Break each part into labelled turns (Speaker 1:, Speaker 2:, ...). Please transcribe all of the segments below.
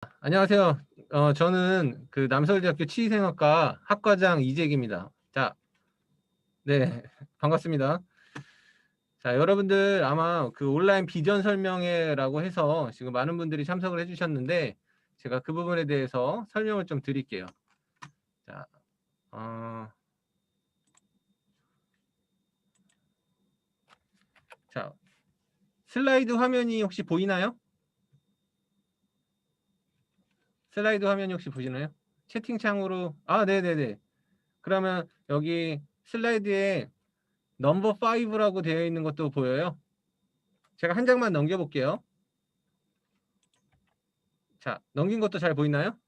Speaker 1: 안녕하세요. 저는 그 남서울대학교 치의생학과 학과장 이재기입니다. 자, 네, 반갑습니다. 자, 여러분들 아마 그 온라인 비전 설명회라고 해서 지금 많은 분들이 참석을 해주셨는데 제가 그 부분에 대해서 설명을 좀 드릴게요. 자, 자, 슬라이드 화면이 혹시 보이나요? 슬라이드 화면이 혹시 보시나요? 채팅창으로, 네네네. 그러면 여기 슬라이드에 넘버 5라고 되어 있는 것도 보여요? 제가 한 장만 넘겨볼게요. 자, 넘긴 것도 잘 보이나요?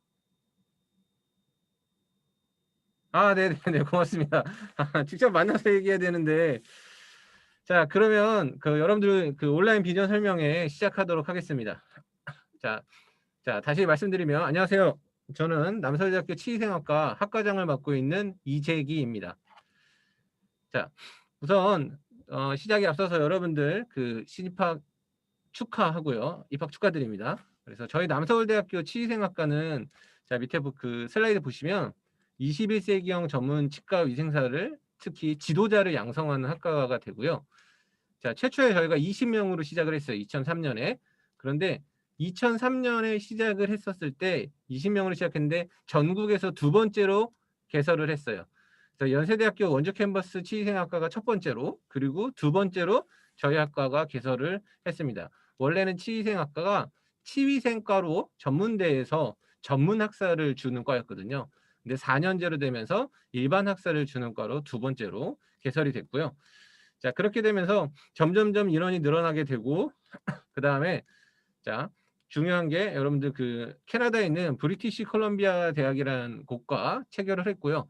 Speaker 1: 네네네. 고맙습니다. 직접 만나서 얘기해야 되는데. 자, 그러면 그 여러분들 그 온라인 비전 설명회 시작하도록 하겠습니다. 자, 다시 말씀드리면, 안녕하세요. 저는 남서울대학교 치의생학과 학과장을 맡고 있는 이재기입니다. 자, 우선, 시작에 앞서서 여러분들 그 신입학 축하하고요. 입학 축하드립니다. 그래서 저희 남서울대학교 치의생학과는 자, 밑에 그 슬라이드 보시면 21세기형 전문 치과 위생사를 특히 지도자를 양성하는 학과가 되고요. 자, 최초에 저희가 20명으로 시작을 했어요. 2003년에. 그런데 2003년에 시작을 했었을 때 20명으로 시작했는데 전국에서 두 번째로 개설을 했어요. 그래서 연세대학교 원주 캠퍼스 치의생학과가 첫 번째로, 그리고 두 번째로 저희 학과가 개설을 했습니다. 원래는 치의생학과가 치위생과로 전문대에서 전문 학사를 주는 과였거든요. 근데 4년제로 되면서 일반 학사를 주는 과로 두 번째로 개설이 됐고요. 자, 그렇게 되면서 점점점 인원이 늘어나게 되고 그 다음에 자, 중요한 게 여러분들 그 캐나다에 있는 브리티시 콜럼비아 대학이라는 곳과 체결을 했고요.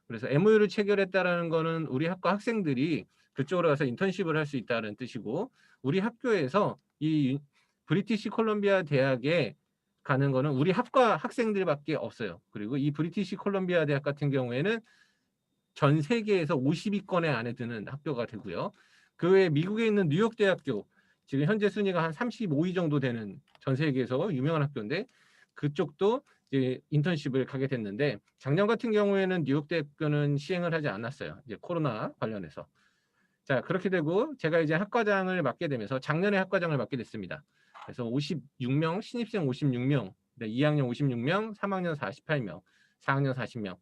Speaker 1: 그래서 MOU를 체결했다라는 거는 우리 학과 학생들이 그쪽으로 가서 인턴십을 할 수 있다는 뜻이고, 우리 학교에서 이 브리티시 콜럼비아 대학에 가는 거는 우리 학과 학생들밖에 없어요. 그리고 이 브리티시 콜럼비아 대학 같은 경우에는 전 세계에서 50위권에 안에 드는 학교가 되고요. 그 외에 미국에 있는 뉴욕 대학교, 지금 현재 순위가 한 35위 정도 되는 전 세계에서 유명한 학교인데, 그쪽도 이제 인턴십을 가게 됐는데, 작년 같은 경우에는 뉴욕 대학교는 시행을 하지 않았어요. 이제 코로나 관련해서. 자, 그렇게 되고 제가 이제 학과장을 맡게 되면서 작년에 학과장을 맡게 됐습니다. 그래서 56명, 신입생 56명, 2학년 56명, 3학년 48명, 4학년 40명.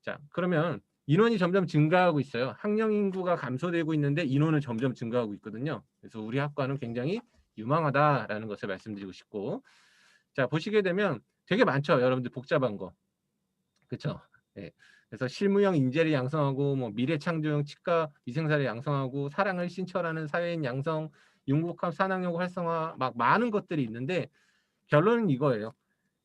Speaker 1: 자, 그러면 인원이 점점 증가하고 있어요. 학령 인구가 감소되고 있는데 인원은 점점 증가하고 있거든요. 그래서 우리 학과는 굉장히 유망하다라는 것을 말씀드리고 싶고, 자, 보시게 되면 되게 많죠. 여러분들 복잡한 거. 그렇죠? 네. 그래서 실무형 인재를 양성하고, 뭐 미래창조형 치과 위생사를 양성하고, 사랑을 신철하는 사회인 양성, 융복합 산학योग 활성화, 막 많은 것들이 있는데 결론은 이거예요.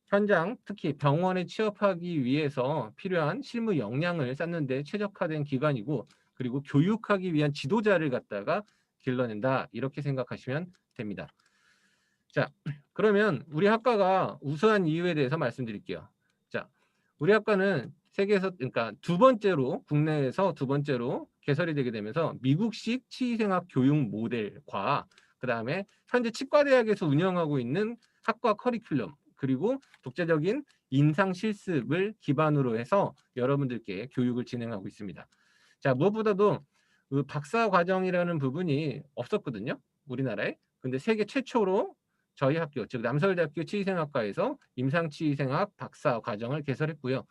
Speaker 1: 현장, 특히 병원에 취업하기 위해서 필요한 실무 역량을 쌓는 데 최적화된 기관이고, 그리고 교육하기 위한 지도자를 갖다가 길러낸다, 이렇게 생각하시면 됩니다. 자, 그러면 우리 학과가 우수한 이유에 대해서 말씀드릴게요. 자, 우리 학과는 세계에서, 그러니까 두 번째로, 국내에서 두 번째로 개설이 되게 되면서 미국식 치의생학 교육 모델과 그 다음에 현재 치과대학에서 운영하고 있는 학과 커리큘럼, 그리고 독자적인 임상 실습을 기반으로 해서 여러분들께 교육을 진행하고 있습니다. 자, 무엇보다도 그 박사 과정이라는 부분이 없었거든요, 우리나라에. 근데 세계 최초로 저희 학교, 즉 남서울대학교 치의생학과에서 임상치의생학 박사 과정을 개설했고요.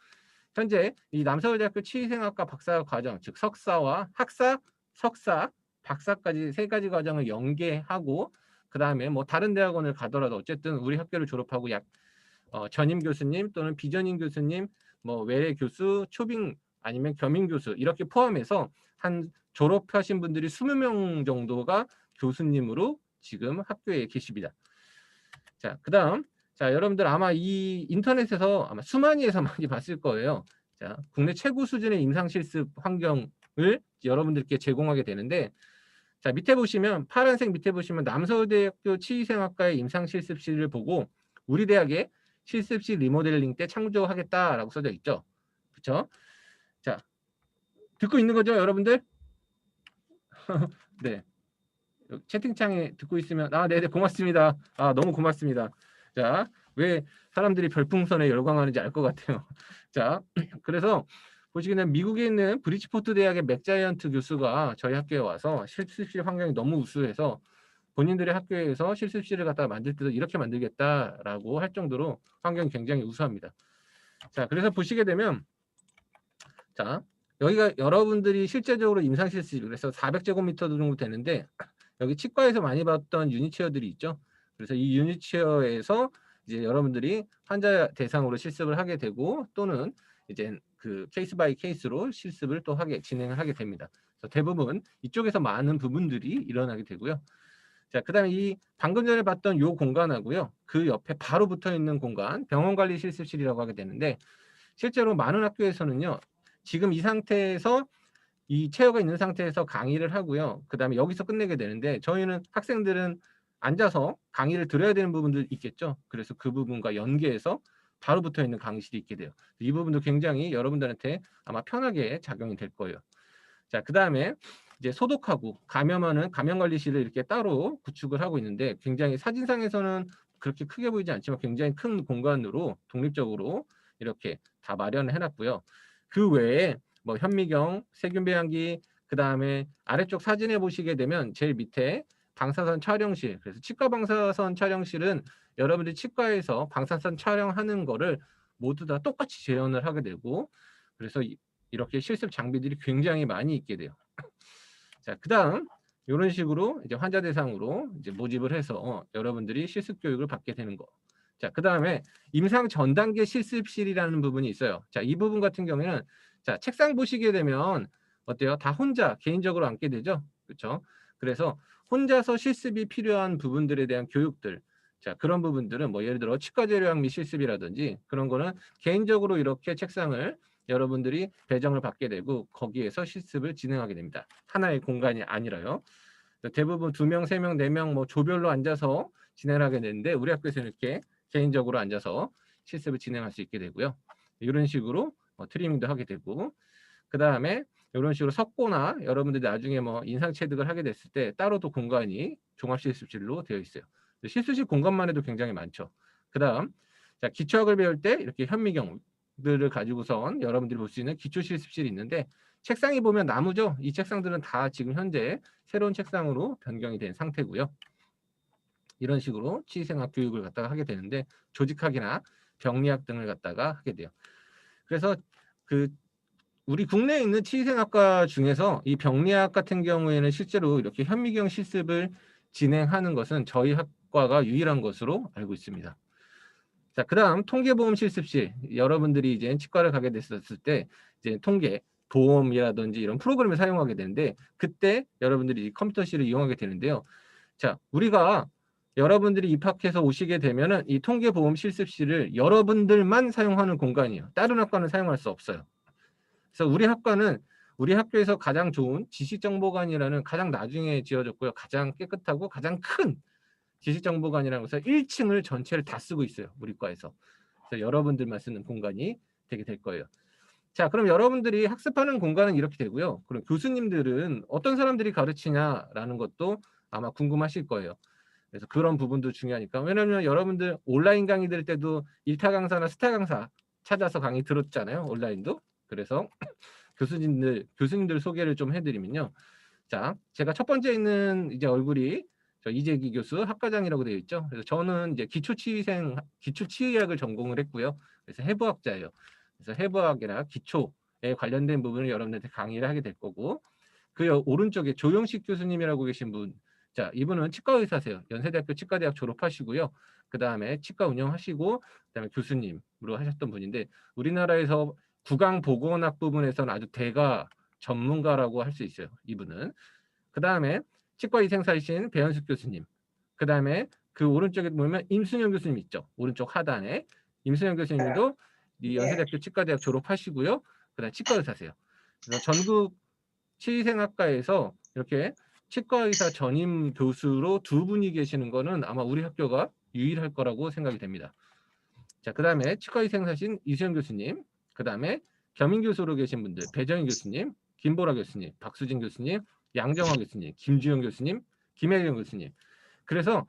Speaker 1: 현재 이 남서울대학교 치의생학과 박사 과정, 즉 석사와 학사, 석사, 박사까지 세 가지 과정을 연계하고, 그 다음에 뭐 다른 대학원을 가더라도 어쨌든 우리 학교를 졸업하고 전임 교수님 또는 비전임 교수님, 뭐 외래 교수, 초빙 아니면 겸임 교수 이렇게 포함해서 한 졸업하신 분들이 20명 정도가 교수님으로 지금 학교에 계십니다. 자, 그다음, 자, 여러분들 아마 이 인터넷에서 아마 수만위에서 많이 봤을 거예요. 자, 국내 최고 수준의 임상 실습 환경을 여러분들께 제공하게 되는데, 자, 밑에 보시면 파란색 밑에 보시면 남서울대학교 치의생학과의 임상 실습실을 보고 우리 대학의 실습실 리모델링 때 창조하겠다라고 써져 있죠. 그렇죠? 자, 듣고 있는 거죠, 여러분들? 네. 채팅창에 듣고 있으면 네네, 고맙습니다. 너무 고맙습니다. 자, 왜 사람들이 별풍선에 열광하는지 알 것 같아요. 자, 그래서 보시기에는 미국에 있는 브리지포트 대학의 맥자이언트 교수가 저희 학교에 와서 실습실 환경이 너무 우수해서 본인들의 학교에서 실습실을 갖다가 만들 때도 이렇게 만들겠다라고 할 정도로 환경이 굉장히 우수합니다. 자, 그래서 보시게 되면 자, 여기가 여러분들이 실제적으로 임상실습, 그래서 400제곱미터 정도 되는데 여기 치과에서 많이 봤던 유니체어들이 있죠. 그래서 이 유니체어에서 이제 여러분들이 환자 대상으로 실습을 하게 되고 또는 이제 그 케이스 바이 케이스로 실습을 또 진행을 하게 됩니다. 그래서 대부분 이쪽에서 많은 부분들이 일어나게 되고요. 자, 그다음에 이 방금 전에 봤던 요 공간하고요. 그 옆에 바로 붙어 있는 공간, 병원관리 실습실이라고 하게 되는데 실제로 많은 학교에서는요. 지금 이 상태에서 이 체어가 있는 상태에서 강의를 하고요. 그다음에 여기서 끝내게 되는데 저희는 학생들은 앉아서 강의를 들어야 되는 부분도 있겠죠. 그래서 그 부분과 연계해서 바로 붙어 있는 강의실이 있게 돼요. 이 부분도 굉장히 여러분들한테 아마 편하게 작용이 될 거예요. 자, 그다음에 이제 소독하고 감염하는 감염관리실을 이렇게 따로 구축을 하고 있는데 굉장히 사진상에서는 그렇게 크게 보이지 않지만 굉장히 큰 공간으로 독립적으로 이렇게 다 마련을 해놨고요. 그 외에 뭐 현미경, 세균 배양기, 그 다음에 아래쪽 사진에 보시게 되면 제일 밑에 방사선 촬영실. 그래서 치과 방사선 촬영실은 여러분들이 치과에서 방사선 촬영하는 거를 모두 다 똑같이 재현을 하게 되고 그래서 이렇게 실습 장비들이 굉장히 많이 있게 돼요. 자, 그다음 이런 식으로 이제 환자 대상으로 이제 모집을 해서 여러분들이 실습 교육을 받게 되는 거. 자, 그다음에 임상 전 단계 실습실이라는 부분이 있어요. 자, 이 부분 같은 경우에는 자, 책상 보시게 되면 어때요? 다 혼자 개인적으로 앉게 되죠. 그렇죠? 그래서 혼자서 실습이 필요한 부분들에 대한 교육들. 자, 그런 부분들은 뭐 예를 들어 치과 재료학 및 실습이라든지 그런 거는 개인적으로 이렇게 책상을 여러분들이 배정을 받게 되고 거기에서 실습을 진행하게 됩니다. 하나의 공간이 아니라요. 대부분 2명, 3명, 4명 뭐 조별로 앉아서 진행을 하게 되는데 우리 학교에서는 이렇게 개인적으로 앉아서 실습을 진행할 수 있게 되고요. 이런 식으로 트리밍도 하게 되고 그 다음에 이런 식으로 석고나 여러분들이 나중에 뭐 인상 체득을 하게 됐을 때 따로도 공간이 종합실습실로 되어 있어요. 실습실 공간만 해도 굉장히 많죠. 그 다음 자, 기초학을 배울 때 이렇게 현미경들을 가지고선 여러분들이 볼 수 있는 기초 실습실이 있는데 책상이 보면 나무죠. 이 책상들은 다 지금 현재 새로운 책상으로 변경이 된 상태고요. 이런 식으로 치의생학 교육을 갖다가 하게 되는데 조직학이나 병리학 등을 갖다가 하게 돼요. 그래서 그 우리 국내에 있는 치의생학과 중에서 이 병리학 같은 경우에는 실제로 이렇게 현미경 실습을 진행하는 것은 저희 학과가 유일한 것으로 알고 있습니다. 자, 그다음 통계보험 실습실. 여러분들이 이제 치과를 가게 됐었을 때 이제 통계 보험이라든지 이런 프로그램을 사용하게 되는데 그때 여러분들이 컴퓨터실을 이용하게 되는데요. 자, 우리가 여러분들이 입학해서 오시게 되면은 이 통계보험 실습실을 여러분들만 사용하는 공간이에요. 다른 학과는 사용할 수 없어요. 그래서 우리 학교에서 가장 좋은 지식정보관이라는 가장 나중에 지어졌고요. 가장 깨끗하고 가장 큰 지식정보관이라는 것을 1층을 전체를 다 쓰고 있어요. 우리 과에서. 그래서 여러분들만 쓰는 공간이 되게 될 거예요. 자, 그럼 여러분들이 학습하는 공간은 이렇게 되고요. 그럼 교수님들은 어떤 사람들이 가르치냐라는 것도 아마 궁금하실 거예요. 그래서 그런 부분도 중요하니까. 왜냐하면 여러분들 온라인 강의 들 때도 1타 강사나 스타 강사 찾아서 강의 들었잖아요. 온라인도. 그래서 교수님들 소개를 좀 해드리면요. 자, 제가 첫 번째 있는 이제 얼굴이 저 이재기 교수 학과장이라고 되어 있죠. 그래서 저는 이제 기초치의학을 전공을 했고요. 그래서 해부학자예요. 그래서 해부학이나 기초에 관련된 부분을 여러분들한테 강의를 하게 될 거고 그 오른쪽에 조영식 교수님이라고 계신 분. 자, 이분은 치과 의사세요. 연세대학교 치과대학 졸업하시고요. 그 다음에 치과 운영하시고 그다음에 교수님으로 하셨던 분인데 우리나라에서 구강보건학 부분에서는 아주 대가 전문가라고 할 수 있어요. 이분은. 그 다음에 치과위생사이신 배현숙 교수님. 그 다음에 그 오른쪽에 보면 임순영 교수님 있죠. 오른쪽 하단에. 임순영 교수님도 이 연세대학교 치과대학 졸업하시고요. 그 다음에 치과의사세요. 그래서 전국 치의생학과에서 이렇게 치과의사 전임 교수로 2분이 계시는 거는 아마 우리 학교가 유일할 거라고 생각이 됩니다. 자, 그 다음에 치과의생사신 이수영 교수님, 그 다음에 겸임 교수로 계신 분들, 배정희 교수님, 김보라 교수님, 박수진 교수님, 양정화 교수님, 김주영 교수님, 김혜경 교수님. 그래서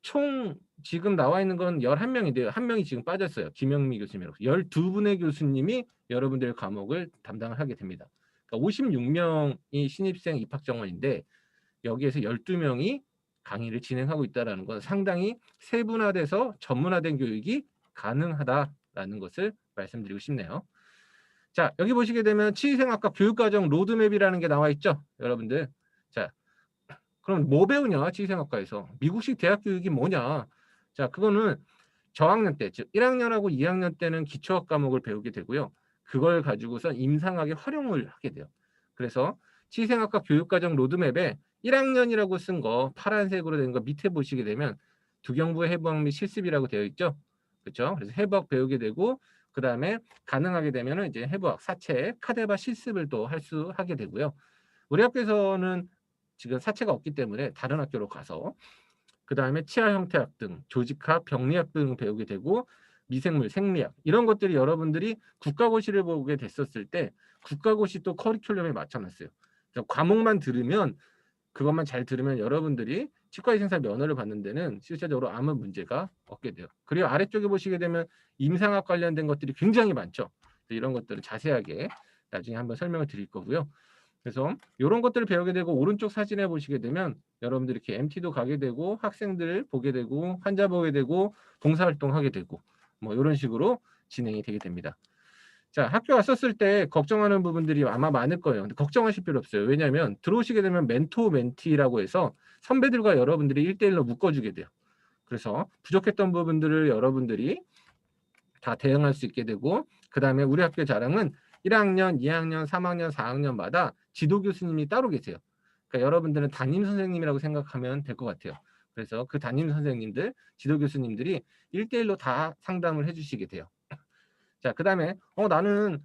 Speaker 1: 총 지금 나와 있는 건 11명인데요. 1명이 지금 빠졌어요. 김영미 교수님이라고. 12분의 교수님이 여러분들의 과목을 담당을 하게 됩니다. 그러니까 56명이 신입생 입학 정원인데 여기에서 12명이 강의를 진행하고 있다는 건 상당히 세분화돼서 전문화된 교육이 가능하다라는 것을 말씀드리고 싶네요. 자, 여기 보시게 되면 치위생학과 교육과정 로드맵이라는 게 나와 있죠, 여러분들. 자, 그럼 뭐 배우냐, 치위생학과에서? 미국식 대학 교육이 뭐냐? 자, 그거는 저학년 때, 즉 1학년하고 2학년 때는 기초학 과목을 배우게 되고요. 그걸 가지고서 임상하게 활용을 하게 돼요. 그래서 치위생학과 교육과정 로드맵에 1학년이라고 쓴 거 파란색으로 된 거 밑에 보시게 되면 두경부 해부학 및 실습이라고 되어 있죠. 그렇죠? 그래서 해부학 배우게 되고 그 다음에 가능하게 되면은 이제 해부학, 사체, 카데바 실습을 또 하게 되고요. 우리 학교에서는 지금 사체가 없기 때문에 다른 학교로 가서 그 다음에 치아 형태학 등 조직학, 병리학 등 배우게 되고 미생물, 생리학 이런 것들이 여러분들이 국가고시를 보게 됐었을 때 국가고시 또 커리큘럼에 맞춰놨어요. 과목만 들으면 그것만 잘 들으면 여러분들이 치과의생사 면허를 받는 데는 실제적으로 아무 문제가 없게 돼요. 그리고 아래쪽에 보시게 되면 임상학 관련된 것들이 굉장히 많죠. 이런 것들을 자세하게 나중에 한번 설명을 드릴 거고요. 그래서 이런 것들을 배우게 되고 오른쪽 사진에 보시게 되면 여러분들이 이렇게 MT도 가게 되고 학생들 보게 되고 환자 보게 되고 봉사활동하게 되고 뭐 이런 식으로 진행이 되게 됩니다. 자, 학교 왔었을 때 걱정하는 부분들이 아마 많을 거예요. 근데 걱정하실 필요 없어요. 왜냐하면 들어오시게 되면 멘토 멘티라고 해서 선배들과 여러분들이 1대1로 묶어주게 돼요. 그래서 부족했던 부분들을 여러분들이 다 대응할 수 있게 되고 그 다음에 우리 학교 자랑은 1학년, 2학년, 3학년, 4학년마다 지도 교수님이 따로 계세요. 그러니까 여러분들은 담임 선생님이라고 생각하면 될 것 같아요. 그래서 그 담임 선생님들, 지도 교수님들이 1대1로 다 상담을 해주시게 돼요. 자, 그 다음에 나는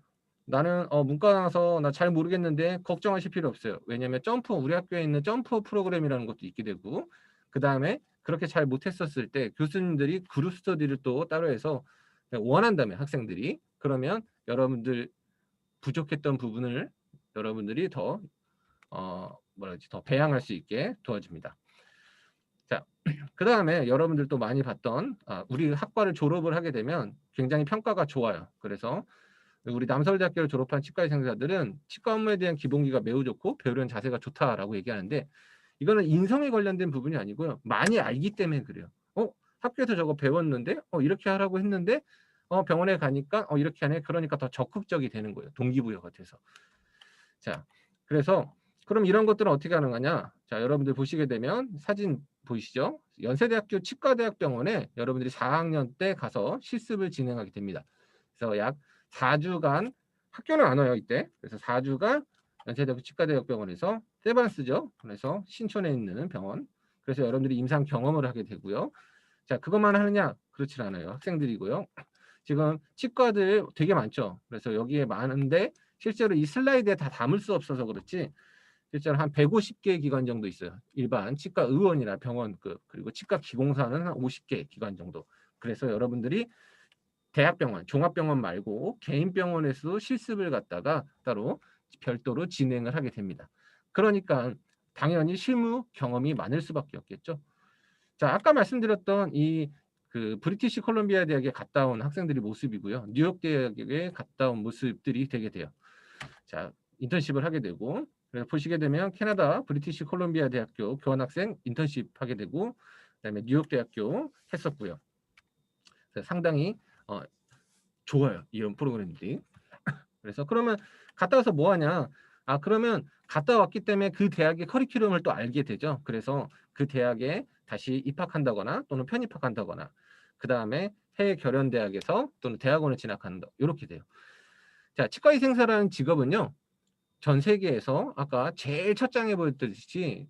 Speaker 1: 문과 나와서 나 잘 모르겠는데 걱정하실 필요 없어요. 왜냐하면 우리 학교에 있는 점프 프로그램이라는 것도 있게 되고 그 다음에 그렇게 잘 못했었을 때 교수님들이 그룹 스터디를 또 따로 해서 원한다면 학생들이 그러면 여러분들 부족했던 부분을 여러분들이 더 더 배양할 수 있게 도와줍니다. 자, 그 다음에 여러분들도 많이 봤던 우리 학과를 졸업을 하게 되면 굉장히 평가가 좋아요. 그래서 우리 남서울대학교를 졸업한 치과의생사들은 치과 업무에 대한 기본기가 매우 좋고 배우려는 자세가 좋다라고 얘기하는데 이거는 인성에 관련된 부분이 아니고요. 많이 알기 때문에 그래요. 학교에서 저거 배웠는데 이렇게 하라고 했는데 병원에 가니까 이렇게 하네. 그러니까 더 적극적이 되는 거예요. 동기부여가 돼서. 자, 그래서 그럼 이런 것들은 어떻게 가능하냐? 자, 여러분들 보시게 되면 사진 보이시죠? 연세대학교 치과대학병원에 여러분들이 4학년 때 가서 실습을 진행하게 됩니다. 그래서 약 4주간 학교는 안 와요 이때. 그래서 4주간 연세대학교 치과대학병원에서 세반스죠. 그래서 신촌에 있는 병원. 그래서 여러분들이 임상 경험을 하게 되고요. 자, 그것만 하느냐? 그렇지 않아요. 학생들이고요. 지금 치과들 되게 많죠. 그래서 여기에 많은데 실제로 이 슬라이드에 다 담을 수 없어서 그렇지 실제로 한 150개 기관 정도 있어요. 일반 치과 의원이나 병원급 그리고 치과 기공사는 한 50개 기관 정도. 그래서 여러분들이 대학병원, 종합병원 말고 개인 병원에서도 실습을 갖다가 따로 별도로 진행을 하게 됩니다. 그러니까 당연히 실무 경험이 많을 수밖에 없겠죠. 자, 아까 말씀드렸던 그 브리티시 콜롬비아 대학에 갔다 온 학생들의 모습이고요. 뉴욕 대학에 갔다 온 모습들이 되게 돼요. 자, 인턴십을 하게 되고 그래서 보시게 되면 캐나다 브리티시 콜롬비아 대학교 교환학생 인턴십 하게 되고 그다음에 뉴욕 대학교 했었고요. 그래서 상당히 좋아요. 이런 프로그램들이. 그래서 그러면 갔다 와서 뭐 하냐? 그러면 갔다 왔기 때문에 그 대학의 커리큘럼을 또 알게 되죠. 그래서 그 대학에 다시 입학한다거나 또는 편입학한다거나 그 다음에 해외 결연 대학에서 또는 대학원을 진학한다. 이렇게 돼요. 자, 치과의생사라는 직업은요. 전 세계에서 아까 제일 첫 장에 보였듯이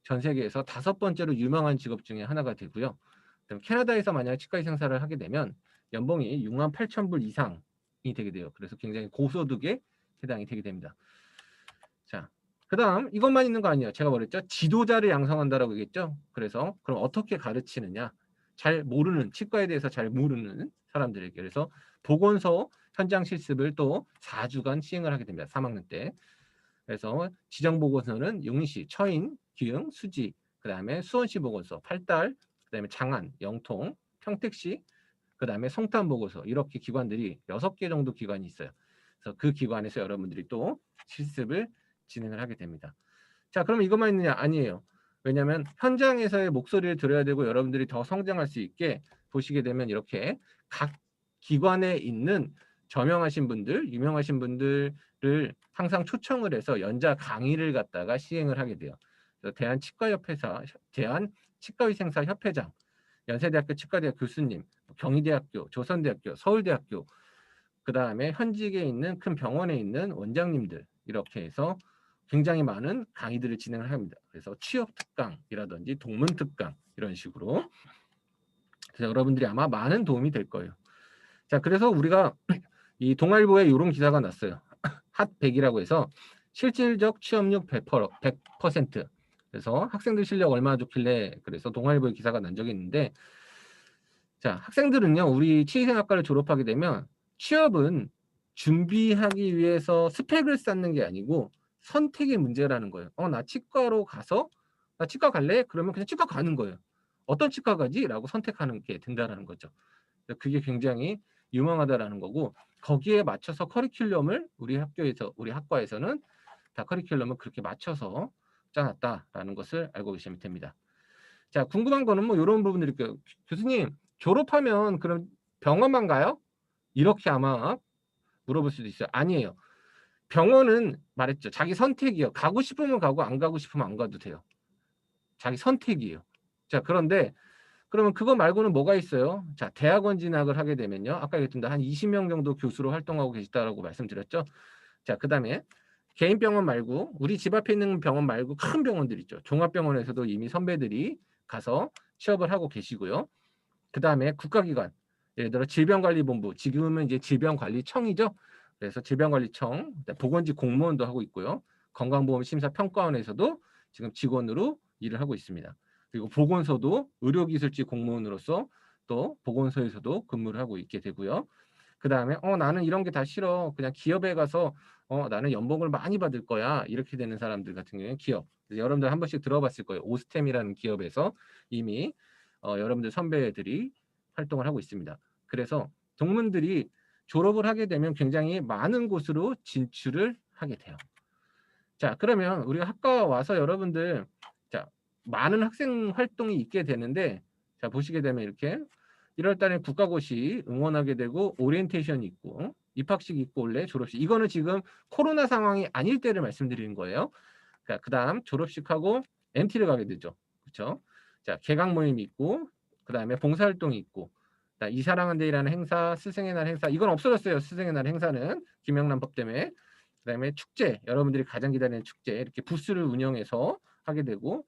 Speaker 1: 전 세계에서 5번째로 유명한 직업 중에 하나가 되고요. 그럼 캐나다에서 만약 치과의생사를 하게 되면 연봉이 68,000불 이상이 되게 돼요. 그래서 굉장히 고소득에 해당이 되게 됩니다. 자, 그 다음 이것만 있는 거 아니에요. 제가 말했죠. 지도자를 양성한다라고 얘기했죠. 그래서 그럼 어떻게 가르치느냐. 잘 모르는 치과에 대해서 잘 모르는 사람들에게 그래서 보건소 현장 실습을 또 4주간 시행을 하게 됩니다. 3학년 때. 그래서 지정보건소는 용인시, 처인, 기흥, 수지, 그 다음에 수원시 보건소, 팔달, 그다음에 장안, 영통, 평택시, 그다음에 송탄보고서 이렇게 기관들이 6개 정도 기관이 있어요. 그래서 그 기관에서 여러분들이 또 실습을 진행을 하게 됩니다. 자, 그럼 이것만 있느냐? 아니에요. 왜냐하면 현장에서의 목소리를 들어야 되고 여러분들이 더 성장할 수 있게 보시게 되면 이렇게 각 기관에 있는 저명하신 분들, 유명하신 분들을 항상 초청을 해서 연자 강의를 갖다가 시행을 하게 돼요. 그래서 대한치과의생사 협회장, 연세대학교 치과대학 교수님, 경희대학교, 조선대학교, 서울대학교, 그 다음에 현직에 있는 큰 병원에 있는 원장님들 이렇게 해서 굉장히 많은 강의들을 진행을 합니다. 그래서 취업 특강이라든지 동문 특강 이런 식으로. 그래서 여러분들이 아마 많은 도움이 될 거예요. 자, 그래서 우리가 이 동아일보에 이런 기사가 났어요. 핫 100이라고 해서 실질적 취업률 100%. 그래서 학생들 실력 얼마나 좋길래 그래서 동아일보에 기사가 난 적이 있는데, 자, 학생들은요, 우리 치의생학과를 졸업하게 되면 취업은 준비하기 위해서 스펙을 쌓는 게 아니고 선택의 문제라는 거예요. 나 치과로 가서 나 치과 갈래? 그러면 그냥 치과 가는 거예요. 어떤 치과 가지? 라고 선택하는 게 된다라는 거죠. 그게 굉장히 유망하다라는 거고, 거기에 맞춰서 커리큘럼을 우리 학교에서, 우리 학과에서는 다 커리큘럼을 그렇게 맞춰서 짜놨다라는 것을 알고 계시면 됩니다. 자, 궁금한 거는 뭐 이런 부분들일 거예요. 교수님, 졸업하면 그럼 병원만 가요? 이렇게 아마 물어볼 수도 있어요. 아니에요. 병원은 말했죠. 자기 선택이요. 가고 싶으면 가고 안 가고 싶으면 안 가도 돼요. 자기 선택이에요. 자, 그런데 그러면 그거 말고는 뭐가 있어요? 자, 대학원 진학을 하게 되면요. 아까 얘기했던 한 20명 정도 교수로 활동하고 계시다라고 말씀드렸죠. 자, 그다음에 개인 병원 말고 우리 집 앞에 있는 병원 말고 큰 병원들 있죠. 종합병원에서도 이미 선배들이 가서 취업을 하고 계시고요. 그다음에 국가기관, 예를 들어 질병관리본부, 지금은 이제 질병관리청이죠. 그래서 질병관리청, 보건직 공무원도 하고 있고요. 건강보험심사평가원에서도 지금 직원으로 일을 하고 있습니다. 그리고 보건소도 의료기술직 공무원으로서 또 보건소에서도 근무를 하고 있게 되고요. 그 다음에 나는 이런 게 다 싫어. 그냥 기업에 가서 나는 연봉을 많이 받을 거야. 이렇게 되는 사람들 같은 경우에는 기업. 여러분들 한 번씩 들어봤을 거예요. 오스템이라는 기업에서 이미 여러분들 선배들이 활동을 하고 있습니다. 그래서 동문들이 졸업을 하게 되면 굉장히 많은 곳으로 진출을 하게 돼요. 자, 그러면 우리가 학과 와서 여러분들 자, 많은 학생 활동이 있게 되는데, 자, 보시게 되면 이렇게 1월 달에 국가고시 응원하게 되고 오리엔테이션이 있고 입학식 있고 원래 졸업식. 이거는 지금 코로나 상황이 아닐 때를 말씀드리는 거예요. 자, 그다음 졸업식하고 MT를 가게 되죠. 그렇죠? 자, 개강 모임이 있고 그다음에 봉사활동이 있고 이 사랑한 데이라는 행사, 스승의 날 행사. 이건 없어졌어요. 스승의 날 행사는 김영란법 때문에. 그다음에 축제, 여러분들이 가장 기다리는 축제 이렇게 부스를 운영해서 하게 되고,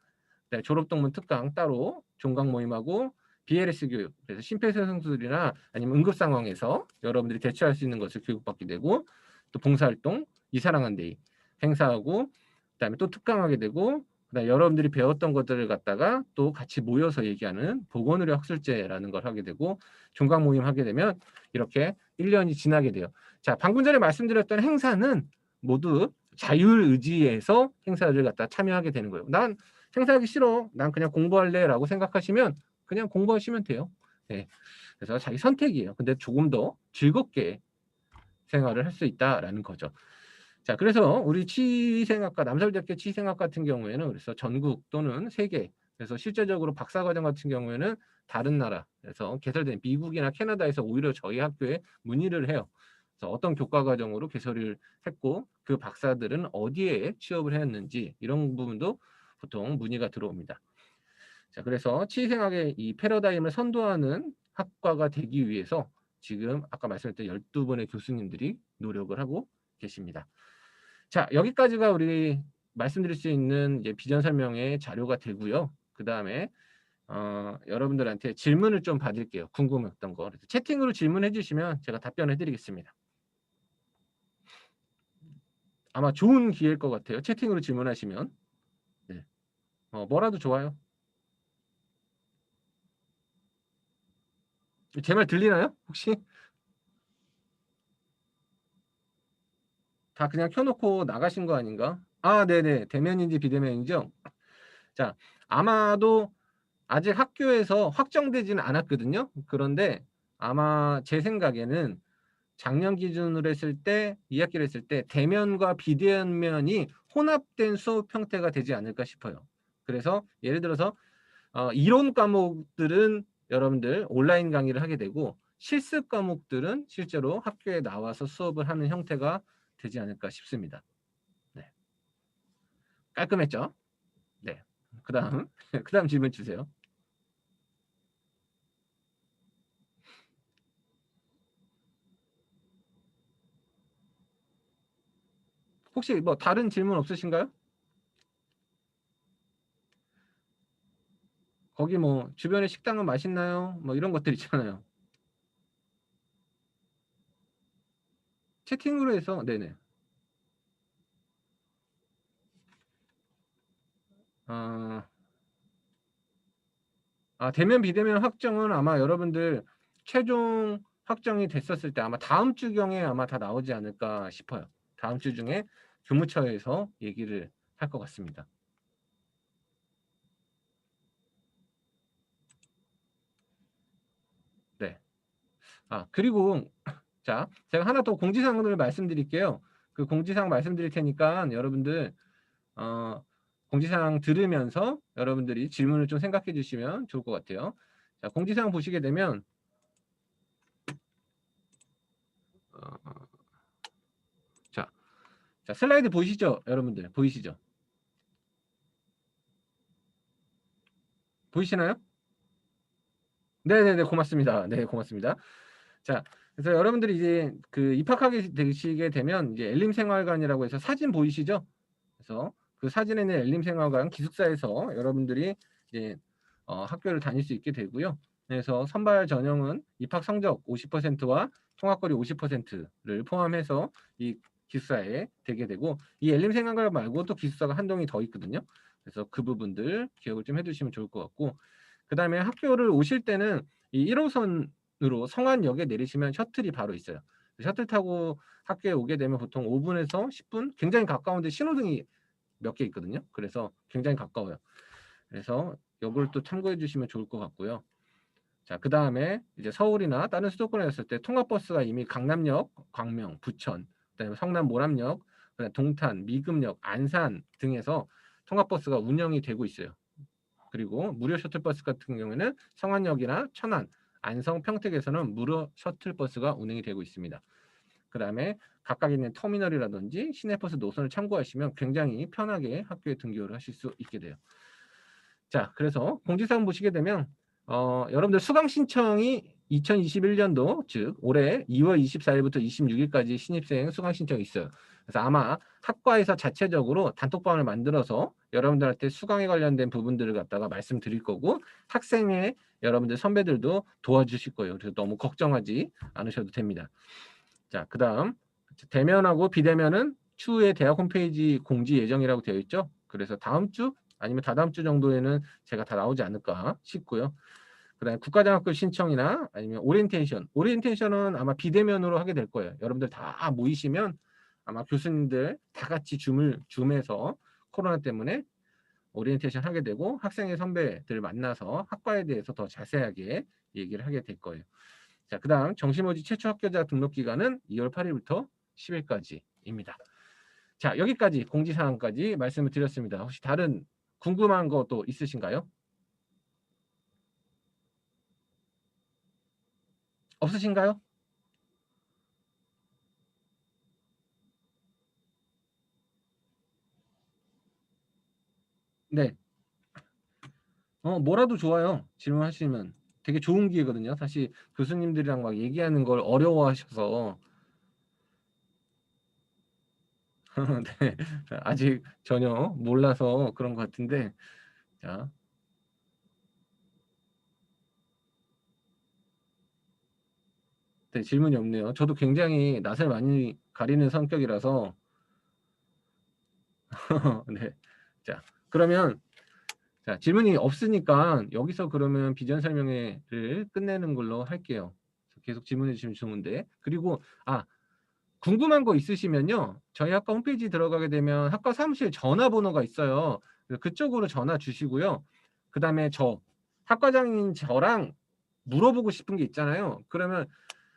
Speaker 1: 졸업동문 특강 따로 종강 모임하고 BLS 교육, 그래서 심폐소생술이나 아니면 응급 상황에서 여러분들이 대처할 수 있는 것을 교육받게 되고, 또 봉사활동, 이사랑한 데이 행사하고, 그다음에 또 특강하게 되고, 그다음에 여러분들이 배웠던 것들을 갖다가 또 같이 모여서 얘기하는 보건의료 학술제라는 걸 하게 되고, 종강 모임 하게 되면 이렇게 1년이 지나게 돼요. 자, 방금 전에 말씀드렸던 행사는 모두 자율의지에서 행사를 갖다 참여하게 되는 거예요. 난 행사하기 싫어. 난 그냥 공부할래. 라고 생각하시면 그냥 공부하시면 돼요. 네. 그래서 자기 선택이에요. 근데 조금 더 즐겁게 생활을 할 수 있다라는 거죠. 자, 그래서 우리 치의생학과, 남서울대학교 치의생학 같은 경우에는 그래서 전국 또는 세계, 그래서 실제적으로 박사과정 같은 경우에는 다른 나라에서 개설된 미국이나 캐나다에서 오히려 저희 학교에 문의를 해요. 그래서 어떤 교과과정으로 개설을 했고 그 박사들은 어디에 취업을 했는지 이런 부분도 보통 문의가 들어옵니다. 자, 그래서 치의생학의 이 패러다임을 선도하는 학과가 되기 위해서 지금 아까 말씀드렸던 12분의 교수님들이 노력을 하고 계십니다. 자, 여기까지가 우리 말씀드릴 수 있는 이제 비전 설명의 자료가 되고요. 그 다음에 여러분들한테 질문을 좀 받을게요. 궁금했던 거. 그래서 채팅으로 질문해 주시면 제가 답변해 드리겠습니다. 아마 좋은 기회일 것 같아요. 채팅으로 질문하시면. 네. 뭐라도 좋아요. 제 말 들리나요? 혹시? 다 그냥 켜놓고 나가신 거 아닌가? 아, 네네. 대면인지 비대면인지요? 자, 아마도 아직 학교에서 확정되지는 않았거든요. 그런데 아마 제 생각에는 작년 기준으로 했을 때 2학기를 했을 때 대면과 비대면이 혼합된 수업 형태가 되지 않을까 싶어요. 그래서 예를 들어서 이론 과목들은 여러분들 온라인 강의를 하게 되고 실습 과목들은 실제로 학교에 나와서 수업을 하는 형태가 되지 않을까 싶습니다. 네. 깔끔했죠? 네. 그다음 그다음 질문 주세요. 혹시 뭐 다른 질문 없으신가요? 거기 뭐 주변에 식당은 맛있나요? 뭐 이런 것들 있잖아요. 채팅으로 해서 네네. 어, 대면 비대면 확정은 아마 여러분들 최종 확정이 됐었을 때 아마 다음 주경에 아마 다 나오지 않을까 싶어요. 다음 주 중에 교무처에서 얘기를 할 것 같습니다. 네. 그리고 자, 제가 하나 더 공지사항을 말씀드릴게요. 그 공지사항 말씀드릴 테니까 여러분들 공지사항 들으면서 여러분들이 질문을 좀 생각해 주시면 좋을 것 같아요. 자, 공지사항 보시게 되면 어, 자, 자, 슬라이드 보이시죠? 여러분들 보이시죠? 보이시나요? 네네네, 고맙습니다. 네, 고맙습니다. 자, 그래서 여러분들이 이제 그 입학하게 되시게 되면 이제 엘림생활관이라고 해서 사진 보이시죠? 그래서 그 사진에 있는 엘림생활관 기숙사에서 여러분들이 이제 학교를 다닐 수 있게 되고요. 그래서 선발 전형은 입학 성적 50%와 통학거리 50%를 포함해서 이 기숙사에 되게 되고, 이 엘림생활관 말고 또 기숙사가 한 동이 더 있거든요. 그래서 그 부분들 기억을 좀 해두시면 좋을 것 같고, 그 다음에 학교를 오실 때는 이 1호선으로 성안역에 내리시면 셔틀이 바로 있어요. 셔틀 타고 학교에 오게 되면 보통 5분에서 10분, 굉장히 가까운데 신호등이 몇 개 있거든요. 그래서 굉장히 가까워요. 그래서 이걸 또 참고해 주시면 좋을 것 같고요. 자, 그 다음에 이제 서울이나 다른 수도권에 갔을 때 통합버스가 이미 강남역, 광명, 부천, 그다음에 성남 모람역, 그다음에 동탄, 미금역, 안산 등에서 통합버스가 운영이 되고 있어요. 그리고 무료 셔틀버스 같은 경우에는 성안역이나 천안, 안성, 평택에서는 무료 셔틀버스가 운행이 되고 있습니다. 그 다음에 각각 있는 터미널이라든지 시내버스 노선을 참고하시면 굉장히 편하게 학교에 등교를 하실 수 있게 돼요. 자, 그래서 공지사항 보시게 되면 여러분들 수강 신청이 2021년도 즉 올해 2월 24일부터 26일까지 신입생 수강 신청이 있어요. 그래서 아마 학과에서 자체적으로 단톡방을 만들어서 여러분들한테 수강에 관련된 부분들을 갖다가 말씀드릴 거고, 학생회 여러분들 선배들도 도와주실 거예요. 그래서 너무 걱정하지 않으셔도 됩니다. 자, 그 다음 대면하고 비대면은 추후에 대학 홈페이지 공지 예정이라고 되어 있죠. 그래서 다음 주 아니면 다다음 주 정도에는 제가 다 나오지 않을까 싶고요. 그다음에 국가장학금 신청이나 아니면 오리엔테이션은 아마 비대면으로 하게 될 거예요. 여러분들 다 모이시면 아마 교수님들 다 같이 줌에서 코로나 때문에 오리엔테이션 하게 되고 학생의 선배들 만나서 학과에 대해서 더 자세하게 얘기를 하게 될 거예요. 자, 그다음 정시모집 최초 합격자 등록 기간은 2월 8일부터 10일까지입니다. 자, 여기까지 공지사항까지 말씀을 드렸습니다. 혹시 다른 궁금한 거 또 있으신가요? 없으신가요? 네. 뭐라도 좋아요. 질문하시면. 되게 좋은 기회거든요. 사실 교수님들이랑 막 얘기하는 걸 어려워하셔서 네. 아직 전혀 몰라서 그런 것 같은데, 자, 네, 질문이 없네요. 저도 굉장히 낯을 많이 가리는 성격이라서 네. 자, 그러면 자, 질문이 없으니까 여기서 그러면 비전 설명회를 끝내는 걸로 할게요. 계속 질문해 주시면 좋은데. 그리고 궁금한 거 있으시면요. 저희 학과 홈페이지 들어가게 되면 학과 사무실 전화번호가 있어요. 그쪽으로 전화 주시고요. 그다음에 저 학과장인 저랑 물어보고 싶은 게 있잖아요. 그러면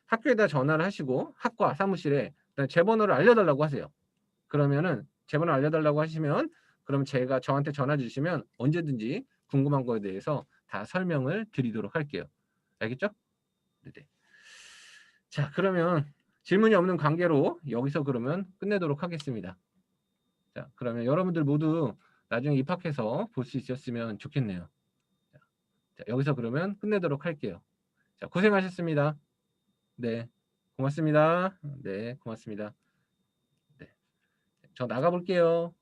Speaker 1: 학교에다 전화를 하시고 학과 사무실에 제 번호를 알려달라고 하세요. 그러면은 제 번호 알려달라고 하시면 그럼 제가 저한테 전화 주시면 언제든지 궁금한 거에 대해서 다 설명을 드리도록 할게요. 알겠죠? 네네. 자, 그러면 질문이 없는 관계로 여기서 그러면 끝내도록 하겠습니다. 자, 그러면 여러분들 모두 나중에 입학해서 볼 수 있었으면 좋겠네요. 자, 여기서 그러면 끝내도록 할게요. 자, 고생하셨습니다. 네, 고맙습니다. 네, 고맙습니다. 네, 저 나가 볼게요.